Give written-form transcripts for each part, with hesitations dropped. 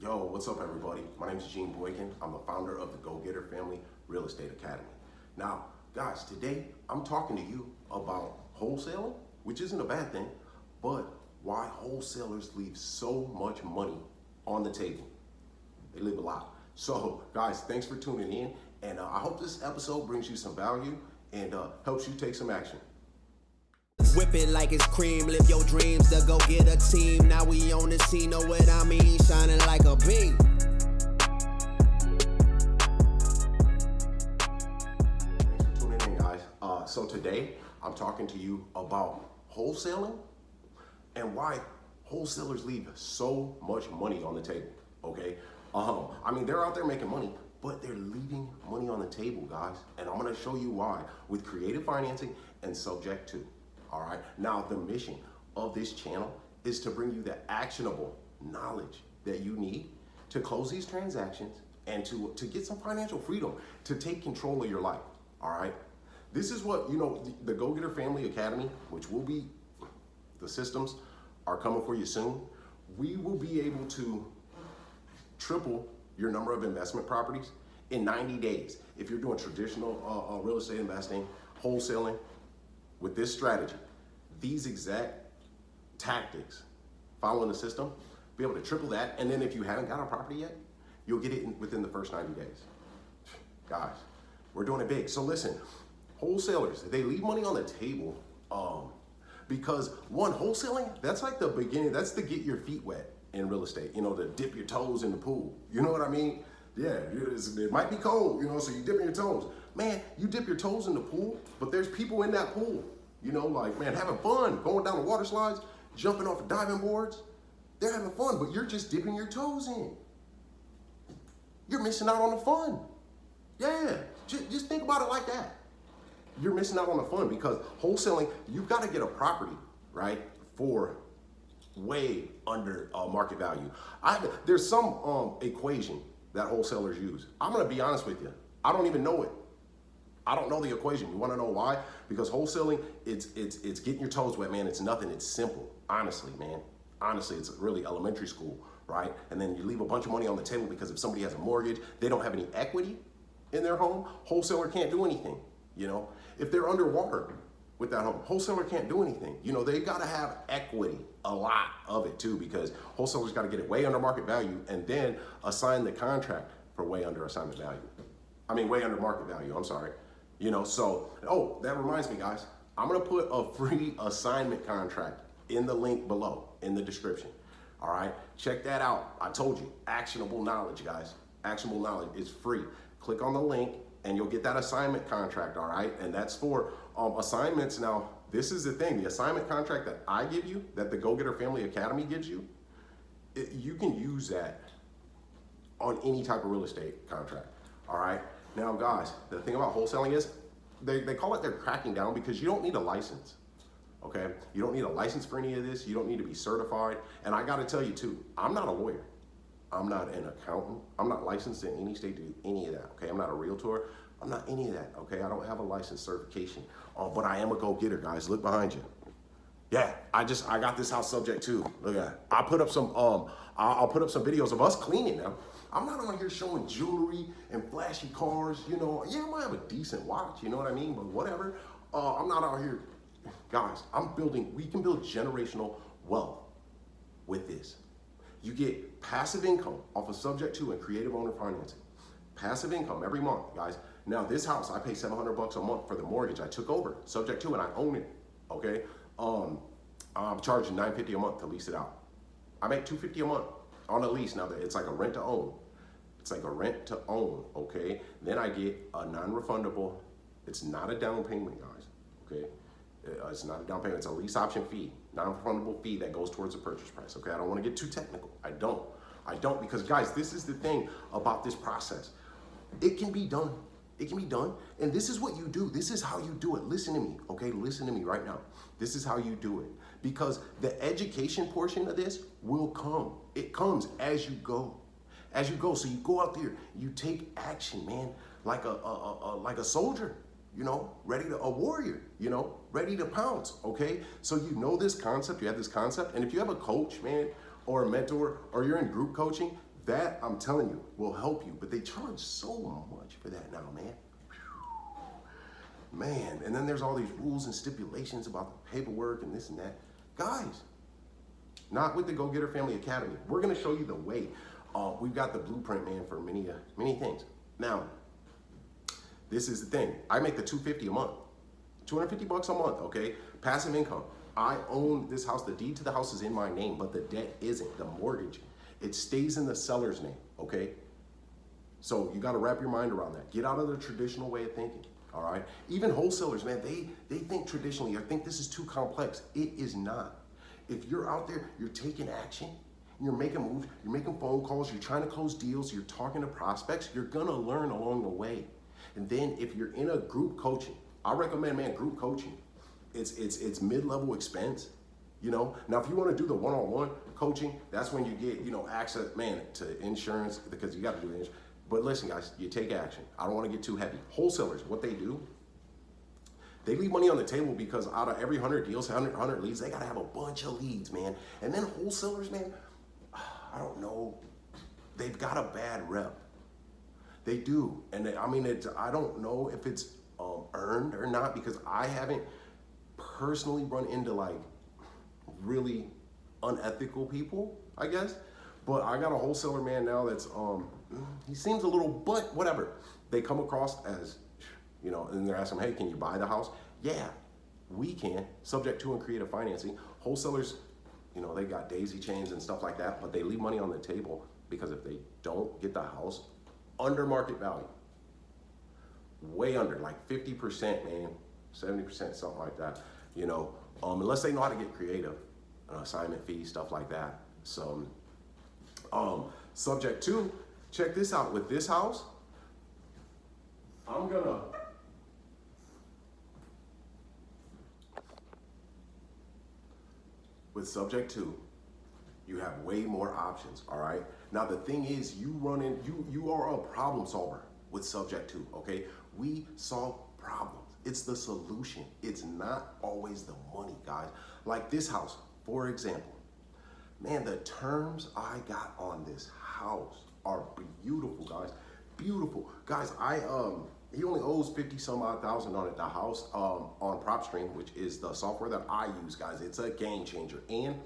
Yo, what's up everybody? My name is Boykin. I'm the founder of the GoGetter Family Real Estate Academy. Now, guys, today I'm talking to you about wholesaling, which isn't a bad thing, but why wholesalers leave so much money on the table. They leave a lot. So, guys, thanks for tuning in, and I hope this episode brings you some value and helps you take some action. Whip it like it's cream, live your dreams to go get a team. Now we on the scene, know what I mean, shining like a beam. Thanks for tuning in, guys. So today, I'm talking to you about wholesaling and why wholesalers leave so much money on the table, okay? I mean, they're out there making money, but they're leaving money on the table, guys. And I'm gonna show you why with creative financing and subject to. All right, now the mission of this channel is to bring you the actionable knowledge that you need to close these transactions and to get some financial freedom, to take control of your life. All right, this is what, you know, the GoGetter Family Academy, which will be, the systems are coming for you soon. We will be able to triple your number of investment properties in 90 days. If you're doing traditional real estate investing, wholesaling, with this strategy, these exact tactics, following the system, be able to triple that. And then if you haven't got a property yet, you'll get it within the first 90 days. Guys, we're doing it big. So listen, wholesalers, they leave money on the table because one, wholesaling, that's like the beginning, that's to get your feet wet in real estate, you know, to dip your toes in the pool. You know what I mean? Yeah, it might be cold, you know, so you dip your toes. Man, you dip your toes in the pool, but there's people in that pool, you know, like, man, having fun, going down the water slides, jumping off of diving boards. They're having fun, but you're just dipping your toes in. You're missing out on the fun. Yeah, just think about it like that. You're missing out on the fun because wholesaling, you've got to get a property, right, for way under market value. There's some equation that wholesalers use. I'm gonna be honest with you, I don't even know it. I don't know the equation. You wanna know why? Because wholesaling, it's getting your toes wet, man. It's nothing, it's simple, honestly, man. Honestly, it's really elementary school, right? And then you leave a bunch of money on the table because if somebody has a mortgage, they don't have any equity in their home, wholesaler can't do anything, you know? If they're underwater with that home, wholesaler can't do anything. You know, they gotta have equity, a lot of it too, because wholesalers gotta get it way under market value and then assign the contract for way under assignment value. I mean, way under market value, I'm sorry. You know, so, oh, that reminds me, guys. I'm gonna put a free assignment contract in the link below, in the description. All right, check that out. I told you, actionable knowledge, guys. Actionable knowledge is free. Click on the link and you'll get that assignment contract, all right? And that's for assignments. Now, this is the thing, the assignment contract that I give you, that the GoGetter Family Academy gives you, you can use that on any type of real estate contract, all right? Now, guys, the thing about wholesaling is they call it they're cracking down because you don't need a license, okay? You don't need a license for any of this. You don't need to be certified. And I gotta tell you too, I'm not a lawyer. I'm not an accountant. I'm not licensed in any state to do any of that, okay? I'm not a realtor. I'm not any of that, okay? I don't have a license certification, but I am a go-getter, guys. Look behind you. Yeah, I got this house subject to. Look at that. I put up some, I'll put up some videos of us cleaning now. I'm not on here showing jewelry and flashy cars, you know. Yeah, I might have a decent watch, you know what I mean? But whatever. I'm not out here, guys, we can build generational wealth with this. You get passive income off of subject to and creative owner financing. Passive income every month, guys. Now this house, I pay $700 a month for the mortgage. I took over subject to and I own it, okay? I'm charging $950 a month to lease it out. I make $250 a month on a lease. Now it's like a rent to own. It's like a rent to own, okay? Then I get a non-refundable, it's not a down payment, guys, okay? It's not a down payment, it's a lease option fee, non-refundable fee that goes towards the purchase price, okay? I don't wanna get too technical, I don't because guys, this is the thing about this process. It can be done, and this is what you do, this is how you do it. Listen to me, okay? Listen to me right now. This is how you do it because the education portion of this will come. It comes as you go. As you go, so you go out there, you take action, man, like a soldier, you know, a warrior, you know, ready to pounce, okay? So you know this concept, you have this concept, and if you have a coach, man, or a mentor, or you're in group coaching, That, I'm telling you, will help you. But they charge so much for that now, man. Man, and then there's all these rules and stipulations about the paperwork and this and that. Guys, not with the Go-Getter Family Academy. We're gonna show you the way. We've got the blueprint, man, for many things. Now, this is the thing. I make the $250 a month, $250 a month, okay? Passive income. I own this house. The deed to the house is in my name, but the debt isn't. The mortgage, it stays in the seller's name, okay? So you gotta wrap your mind around that. Get out of the traditional way of thinking. All right. Even wholesalers, man, they think traditionally. I think this is too complex. It is not. If you're out there, you're taking action, you're making moves, you're making phone calls, you're trying to close deals, you're talking to prospects, you're gonna learn along the way. And then if you're in a group coaching, I recommend, man, group coaching. It's mid-level expense. You know, now if you want to do the one-on-one coaching, that's when you get, you know, access, man, to insurance, because you got to do insurance. But listen, guys, you take action. I don't want to get too heavy. Wholesalers, what they do, they leave money on the table because out of every 100 deals, 100 leads, they got to have a bunch of leads, man. And then wholesalers, man, I don't know, they've got a bad rep. They do. And I mean, I don't know if it's earned or not, because I haven't personally run into like really unethical people, I guess. But I got a wholesaler, man, now that's, he seems a little, but whatever. They come across as, you know, and they're asking, hey, can you buy the house? Yeah, we can, subject to and creative financing. Wholesalers, you know, they got daisy chains and stuff like that, but they leave money on the table because if they don't get the house under market value, way under, like 50%, man, 70%, something like that, you know, unless they know how to get creative, assignment fees, stuff like that. So, subject to, check this out, with this house, I'm gonna, with subject to, you have way more options, all right? Now the thing is, you are a problem solver with subject to, okay? We solve problems. It's the solution. It's not always the money, guys. Like this house, for example. Man, the terms I got on this house are beautiful, guys. Beautiful. Guys, he only owes 50 some odd thousand on it, the house, on PropStream, which is the software that I use, guys. It's a game changer. And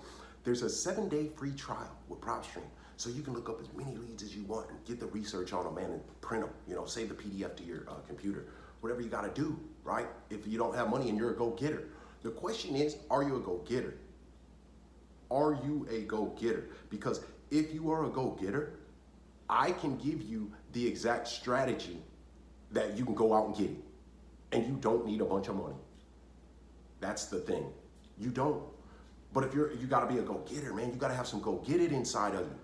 there's a 7-day free trial with PropStream. So you can look up as many leads as you want and get the research on them, man, and print them, you know, save the PDF to your computer, whatever you gotta do, right? If you don't have money and you're a go-getter. The question is, are you a go-getter? Are you a go-getter? Because if you are a go-getter, I can give you the exact strategy that you can go out and get it. And you don't need a bunch of money. That's the thing. You don't. But if you gotta be a go-getter, man, you gotta have some go-get it inside of you.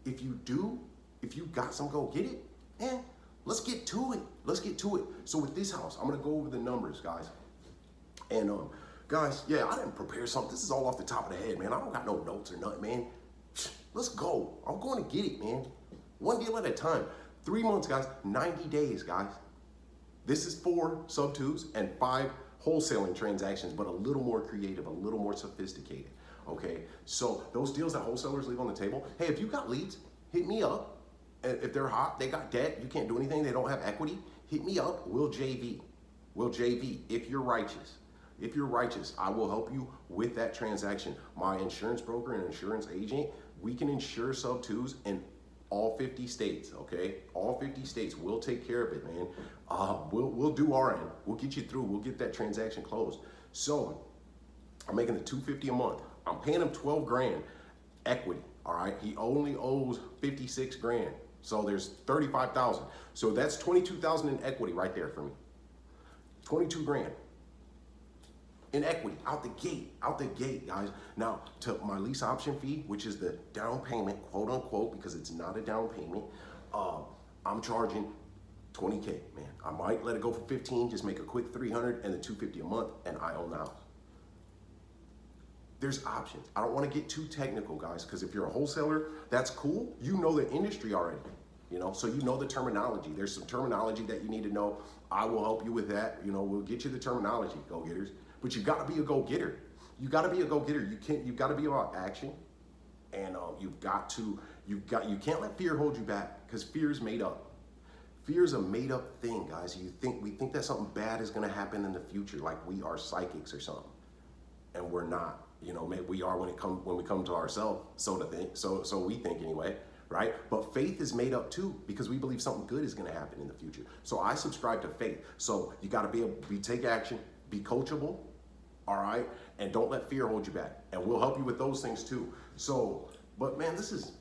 If you do, if you got some go-get it, man, let's get to it. Let's get to it. So with this house, I'm gonna go over the numbers, guys. And guys, yeah, I didn't prepare something. This is all off the top of the head, man. I don't got no notes or nothing, man. Let's go. I'm going to get it, man. One deal at a time. 3 months, guys. 90 days, guys. This is 4 sub-twos and 5 wholesaling transactions, but a little more creative, a little more sophisticated, okay? So those deals that wholesalers leave on the table, hey, if you got leads, hit me up. And if they're hot, they got debt, you can't do anything, they don't have equity, hit me up, we'll JV. We'll JV if you're righteous. If you're righteous, I will help you with that transaction. My insurance broker and insurance agent, we can insure sub-twos in all 50 states, okay? All 50 states, we'll take care of it, man. We'll do our end. We'll get you through. We'll get that transaction closed. So I'm making the $250 a month. I'm paying him 12 grand equity, all right? He only owes 56 grand. So there's 35,000. So that's 22,000 in equity right there for me. 22 grand. In equity, out the gate, guys. Now, to my lease option fee, which is the down payment, quote unquote, because it's not a down payment, I'm charging $20K, man. I might let it go for 15, just make a quick 300 and the $250 a month, and I own the house. There's options. I don't want to get too technical, guys, because if you're a wholesaler, that's cool. You know the industry already, you know, so you know the terminology. There's some terminology that you need to know. I will help you with that. You know, we'll get you the terminology, go-getters. But you got to be a go-getter. You got to be a go-getter. You got to be about action And you can't let fear hold you back, because fear is made up. Fear is a made up thing, guys. We think that something bad is going to happen in the future, like we are psychics or something, and we're not. You know, maybe we are when we come to ourselves, so to think. So we think anyway, right? But faith is made up too, because we believe something good is going to happen in the future. So I subscribe to faith. So you got to take action, be coachable, all right, and don't let fear hold you back. And we'll help you with those things too. So, but man, this is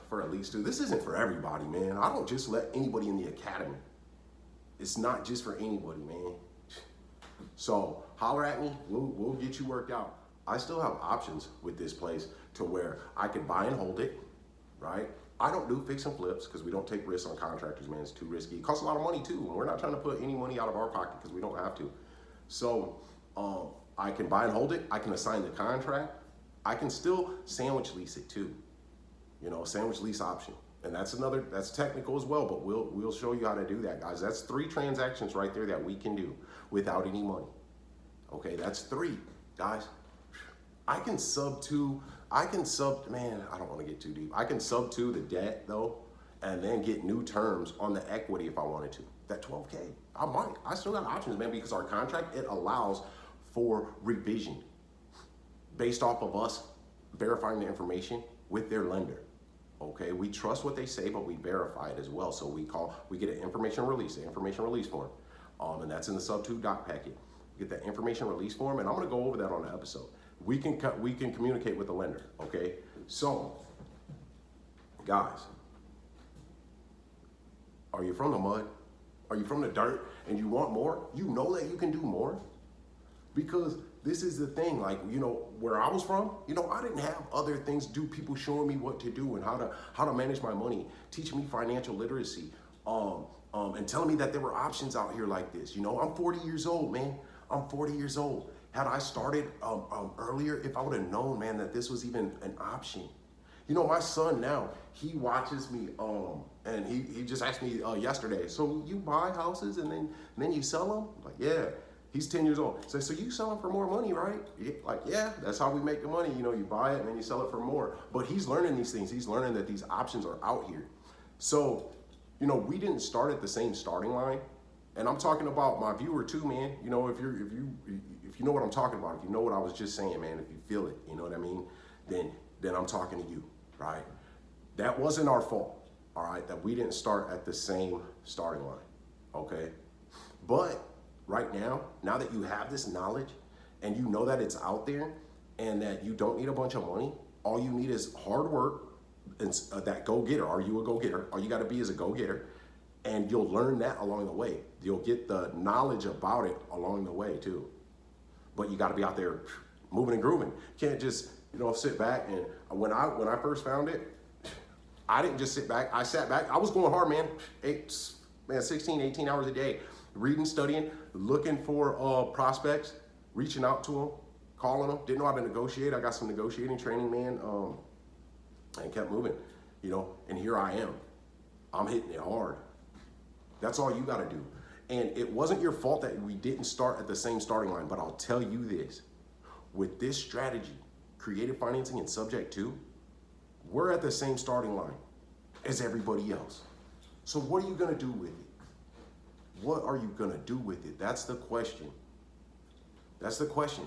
for at least two. This isn't for everybody, man. I don't just let anybody in the academy. It's not just for anybody, man. So holler at me. We'll get you worked out. I still have options with this place to where I can buy and hold it, right? I don't do fix and flips because we don't take risks on contractors, man. It's too risky. It costs a lot of money too, and we're not trying to put any money out of our pocket because we don't have to. So I can buy and hold it. I can assign the contract. I can still sandwich lease it too. You know, sandwich lease option. And that's technical as well, but we'll show you how to do that, guys. That's 3 transactions right there that we can do without any money. Okay, that's 3, guys. I can sub to, man, I don't want to get too deep. I can sub to the debt though, and then get new terms on the equity if I wanted to. That 12K, I might. I still got options, man, because our contract, it allows for revision based off of us verifying the information with their lender. Okay, we trust what they say, but we verify it as well. So we get an information release, form, and that's in the sub 2 doc packet. We get that information release form, and I'm going to go over that on the episode. We can communicate with the lender. Okay, so guys, are you from the mud? Are you from the dirt and you want more? You know that you can do more, because this is the thing, like, you know, where I was from, you know, I didn't have other things to do, people showing me what to do and how to manage my money, teaching me financial literacy, and telling me that there were options out here like this. You know, I'm 40 years old, man. I'm 40 years old. Had I started earlier, if I would have known, man, that this was even an option. You know, my son now, he watches me, and he just asked me yesterday, so you buy houses and then you sell them? I'm like, yeah. He's 10 years old. So you sell them for more money, right? Like, yeah, that's how we make the money. You know, you buy it and then you sell it for more. But he's learning these things. He's learning that these options are out here. So, you know, we didn't start at the same starting line. And I'm talking about my viewer too, man. You know, if you know what I'm talking about, if you know what I was just saying, man, if you feel it, you know what I mean? Then I'm talking to you, right? That wasn't our fault, all right? That we didn't start at the same starting line, okay? But right now that you have this knowledge and you know that it's out there and that you don't need a bunch of money, all you need is hard work and that go-getter. Are you a go-getter? All you got to be is a go-getter, and you'll learn that along the way. You'll get the knowledge about it along the way too. But you got to be out there moving and grooving. You can't just, you know, sit back. And when I first found it, I didn't just sit back. I sat back. I was going hard, man. 16, 18 hours a day. Reading, studying, looking for prospects, reaching out to them, calling them. Didn't know how to negotiate. I got some negotiating training, man, and kept moving, you know, and here I am. I'm hitting it hard. That's all you got to do. And it wasn't your fault that we didn't start at the same starting line, but I'll tell you this. With this strategy, creative financing and subject to, we're at the same starting line as everybody else. So what are you going to do with it? What are you going to do with it? That's the question. That's the question.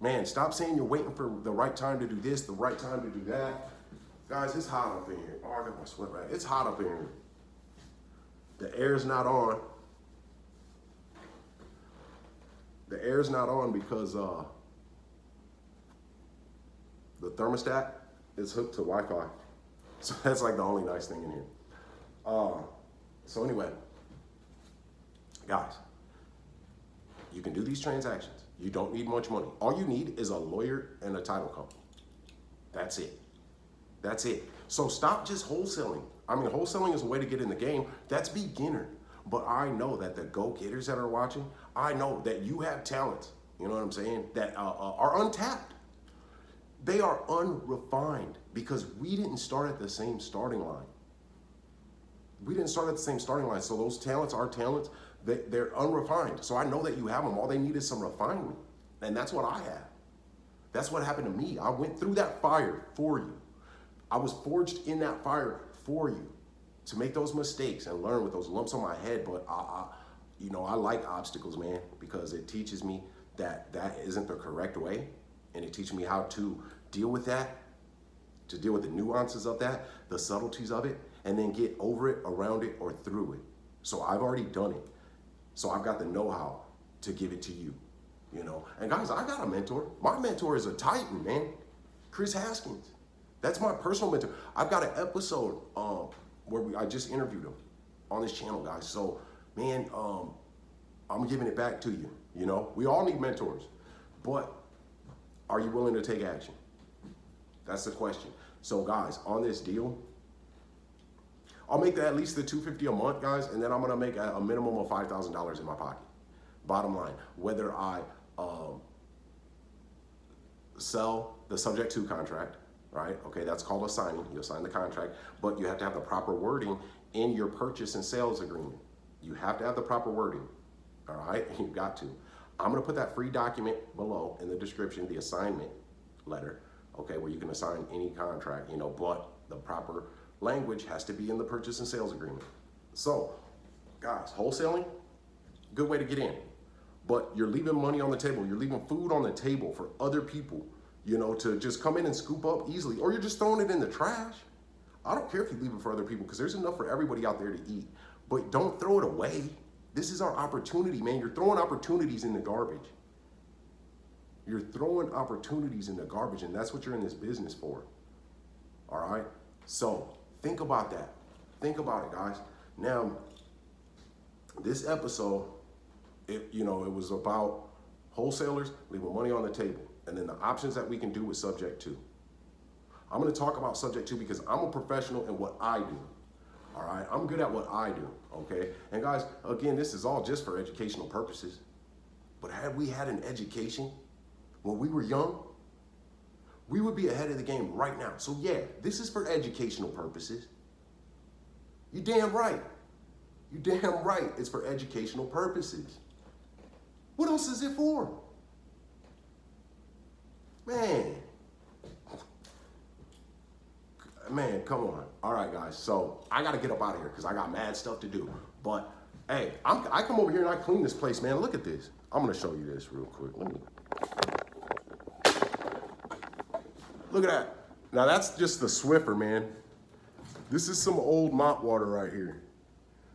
Man, stop saying you're waiting for the right time to do this, the right time to do that. Guys, it's hot up in here. Oh, I got my sweat back. It's hot up in here. The air's not on. The air's not on because the thermostat is hooked to Wi-Fi. So that's like the only nice thing in here. So anyway, guys, you can do these transactions. You don't need much money. All you need is a lawyer and a title company. That's it. That's it. So stop just wholesaling. I mean, wholesaling is a way to get in the game. That's beginner. But I know that the go-getters that are watching, I know that you have talents, you know what I'm saying, that are untapped. They are unrefined because we didn't start at the same starting line. We didn't start at the same starting line. So those talents, our talents, they're unrefined. So I know that you have them. All they need is some refinement. And that's what I have. That's what happened to me. I went through that fire for you. I was forged in that fire for you to make those mistakes and learn with those lumps on my head. But I like obstacles, man, because it teaches me that that isn't the correct way. And it teaches me how to deal with that, to deal with the nuances of that, the subtleties of it, and then get over it, around it, or through it. So I've already done it. So I've got the know-how to give it to you, you know. And guys, I got a mentor. My mentor is a titan, man. Chris Haskins. That's my personal mentor. I've got an episode where I just interviewed him on this channel, guys. So, man, I'm giving it back to you, you know. We all need mentors, but are you willing to take action? That's the question. So, guys, on this deal, I'll make that at least the $250 a month, guys, and then I'm gonna make a minimum of $5,000 in my pocket. Bottom line, whether I sell the subject to contract, right? Okay, that's called a signing. You'll sign the contract, but you have to have the proper wording in your purchase and sales agreement. You have to have the proper wording, all right? You've got to. I'm gonna put that free document below in the description, the assignment letter, okay, where you can assign any contract, you know, but the proper language has to be in the purchase and sales agreement. So, guys, wholesaling, good way to get in. But you're leaving money on the table. You're leaving food on the table for other people, you know, to just come in and scoop up easily. Or you're just throwing it in the trash. I don't care if you leave it for other people because there's enough for everybody out there to eat. But don't throw it away. This is our opportunity, man. You're throwing opportunities in the garbage. You're throwing opportunities in the garbage, and that's what you're in this business for. All right? So think about that. Think about it, guys. Now, this episode, it was about wholesalers leaving money on the table, and then the options that we can do with subject to. I'm going to talk about subject to because I'm a professional in what I do. All right, I'm good at what I do. Okay, and guys, again, this is all just for educational purposes. But had we had an education when we were young, we would be ahead of the game right now. So yeah, this is for educational purposes. You damn right. You damn right. It's for educational purposes. What else is it for? Man, come on. All right, guys. So I got to get up out of here because I got mad stuff to do. But hey, I come over here and I clean this place, man. Look at this. I'm going to show you this real quick. Look at that. Now that's just the Swiffer, man. This is some old mop water right here.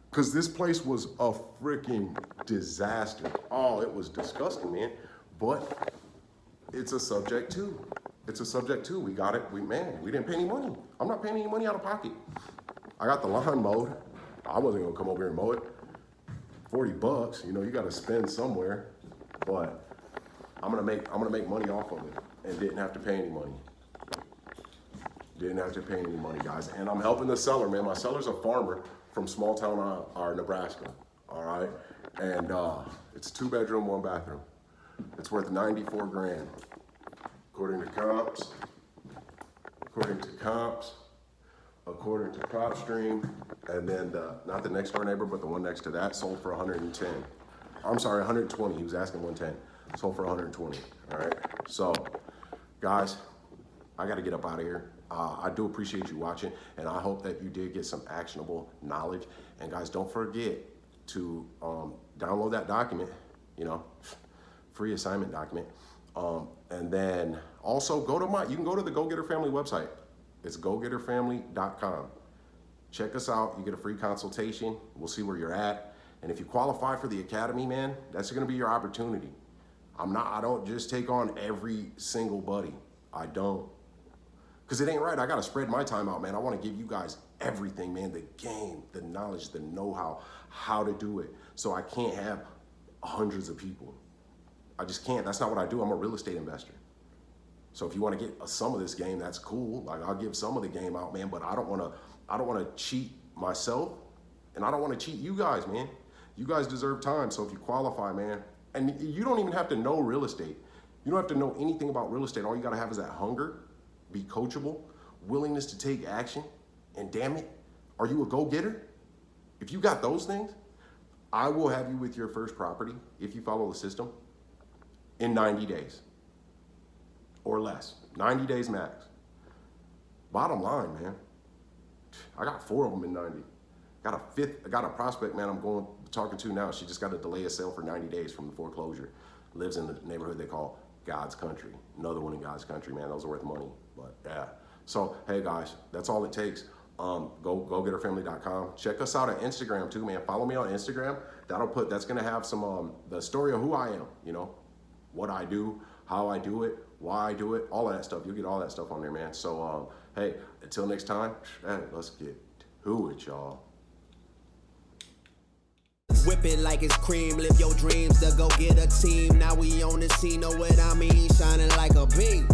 Because this place was a freaking disaster. Oh, it was disgusting, man. But it's a subject to. It's a subject to. We got it. We didn't pay any money. I'm not paying any money out of pocket. I got the lawn mowed. I wasn't gonna come over here and mow it. $40, you got to spend somewhere. But I'm gonna make money off of it and didn't have to pay any money. Didn't have to pay any money, guys. And I'm helping the seller, man. My seller's a farmer from small town, Nebraska. All right, and it's 2-bedroom, 1-bathroom. It's worth 94 grand, according to comps. According to PropStream, and then not the next door neighbor, but the one next to that sold for 110. I'm sorry, 120. He was asking 110. Sold for 120. All right. So, guys, I got to get up out of here. I do appreciate you watching, and I hope that you did get some actionable knowledge. And guys, don't forget to download that document, free assignment document. And then also you can go to the GoGetter family website. It's gogetterfamily.com. Check us out. You get a free consultation. We'll see where you're at. And if you qualify for the academy, man, that's going to be your opportunity. I don't just take on every single buddy. I don't. Because it ain't right. I got to spread my time out, man. I want to give you guys everything, man. The game, the knowledge, the know-how, how to do it. So I can't have hundreds of people. I just can't. That's not what I do. I'm a real estate investor. So if you want to get some of this game, that's cool. Like, I'll give some of the game out, man, but I don't want to cheat myself, and I don't want to cheat you guys, man. You guys deserve time. So if you qualify, man, and you don't even have to know real estate. You don't have to know anything about real estate. All you got to have is that hunger, be coachable, willingness to take action, and damn it, are you a go-getter? If you got those things, I will have you with your first property, if you follow the system, in 90 days. or less. 90 days max. Bottom line, man, I got 4 of them in 90. Got a fifth. I got a prospect, man, I'm talking to now. She just got to delay a sale for 90 days from the foreclosure. Lives in the neighborhood they call God's Country. Another one in God's Country, man. Those are worth money. But yeah. So hey guys, that's all it takes. GoGetterFamily.com. Check us out on Instagram too, man. Follow me on Instagram. That's gonna have some the story of who I am. You know, what I do, how I do it, why I do it, all of that stuff. You'll get all that stuff on there, man. So hey, until next time, let's get to it, y'all. Whip it like it's cream, live your dreams, the go-getter team. Now we on the scene, know what I mean? Shining like a beam.